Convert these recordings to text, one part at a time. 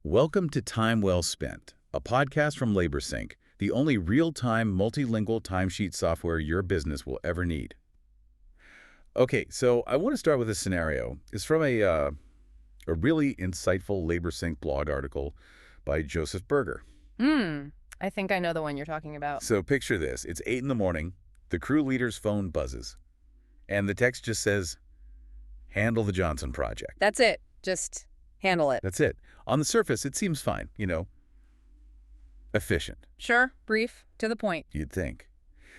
Welcome to Time Well Spent, a podcast from LaborSync, the only real-time multilingual timesheet software your business will ever need. Okay, so I want to start with a scenario. It's from a really insightful LaborSync blog article by Joseph Berger. I think I know the one you're talking about. So picture this. It's 8 in the morning, the crew leader's phone buzzes, and the text just says, "Handle the Johnson project." That's it. Just handle it. That's it. On the surface, it seems fine, efficient, Sure, brief, to the point. you'd think.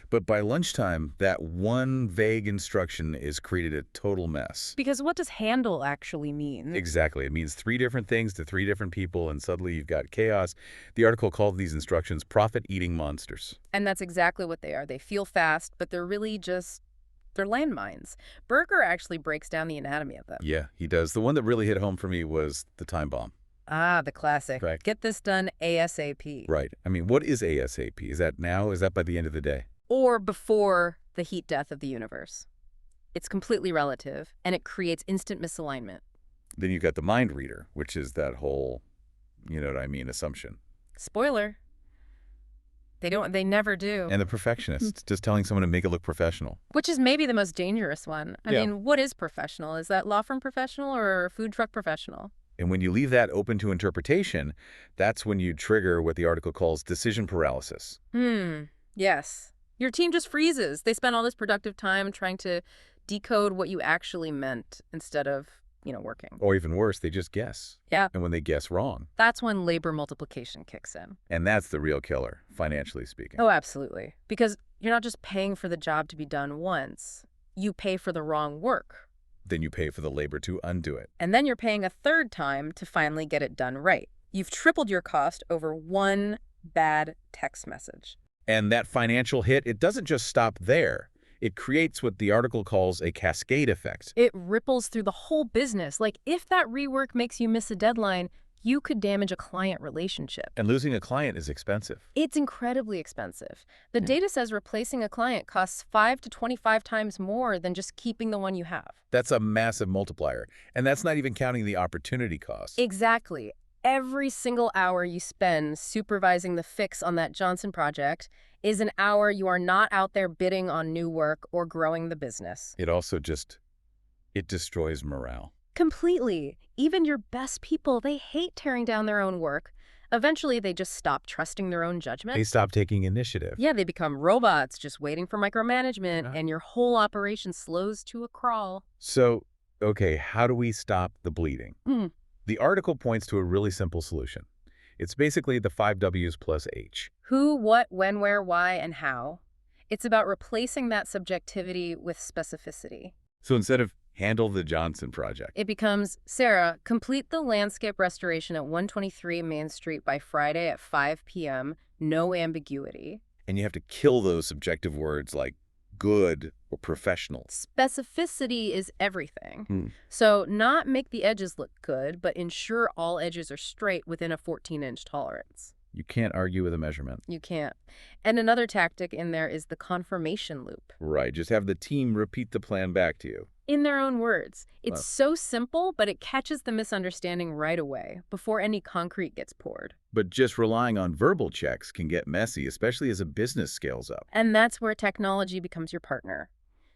But by lunchtime, that one vague instruction is created a total mess. Because what does handle actually mean? Exactly. It means three different things to three different people, and suddenly you've got chaos. The article called these instructions profit-eating monsters. And that's exactly what they are. They feel fast, but they're really they're landmines. Berger actually breaks down the anatomy of them. Yeah, he does. The one that really hit home for me was the time bomb. Ah, the classic. Right. Get this done ASAP. Right. I mean, what is ASAP? Is that now? Is that by the end of the day? Or before the heat death of the universe. It's completely relative, and it creates instant misalignment. Then you've got the mind reader, which is that whole, assumption. Spoiler. They never do. And the perfectionist, just telling someone to make it look professional. Which is maybe the most dangerous one. I Yeah. mean, what is professional? Is that law firm professional or food truck professional? And when you leave that open to interpretation, that's when you trigger what the article calls decision paralysis. Yes. Your team just freezes. They spend all this productive time trying to decode what you actually meant instead of, working. Or even worse, they just guess. Yeah. And when they guess wrong. That's when labor multiplication kicks in. And that's the real killer, financially speaking. Oh, absolutely. Because you're not just paying for the job to be done once. You pay for the wrong work. Then you pay for the labor to undo it. And then you're paying a third time to finally get it done right. You've tripled your cost over one bad text message. And that financial hit, it doesn't just stop there. It creates what the article calls a cascade effect. It ripples through the whole business. Like, if that rework makes you miss a deadline, you could damage a client relationship. And losing a client is expensive. It's incredibly expensive. The data says replacing a client costs 5 to 25 times more than just keeping the one you have. That's a massive multiplier. And that's not even counting the opportunity cost. Exactly. Every single hour you spend supervising the fix on that Johnson project is an hour you are not out there bidding on new work or growing the business. It also it destroys morale. Completely. Even your best people, they hate tearing down their own work. Eventually, they just stop trusting their own judgment. They stop taking initiative. Yeah, they become robots just waiting for micromanagement, and your whole operation slows to a crawl. So, okay, how do we stop the bleeding? The article points to a really simple solution. It's basically the 5 W's plus H. Who, what, when, where, why, and how. It's about replacing that subjectivity with specificity. So instead of handle the Johnson project, It becomes, Sarah, complete the landscape restoration at 123 Main Street by Friday at 5 p.m., no ambiguity. and you have to kill those subjective words like good or professional. Specificity is everything. So not make the edges look good, but ensure all edges are straight within a 14-inch tolerance. You can't argue with a measurement. You can't. And another tactic in there is the confirmation loop. Right, just have the team repeat the plan back to you. In their own words. It's Wow. so simple, but it catches the misunderstanding right away, before any concrete gets poured. But just relying on verbal checks can get messy, especially as a business scales up. And that's where technology becomes your partner.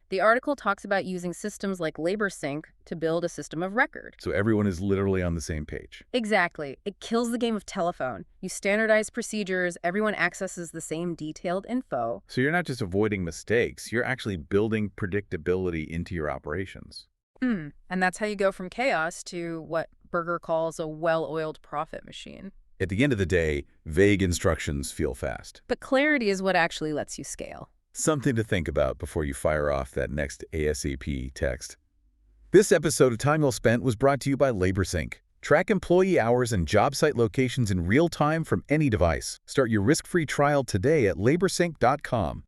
The article talks about using systems like LaborSync to build a system of record. So everyone is literally on the same page. Exactly. It kills the game of telephone. You standardize procedures, everyone accesses the same detailed info. So you're not just avoiding mistakes, you're actually building predictability into your operations. And that's how you go from chaos to what Berger calls a well-oiled profit machine. At the end of the day, vague instructions feel fast. But clarity is what actually lets you scale. Something to think about before you fire off that next ASAP text. This episode of Time Well Spent was brought to you by LaborSync. Track employee hours and job site locations in real time from any device. Start your risk-free trial today at laborsync.com.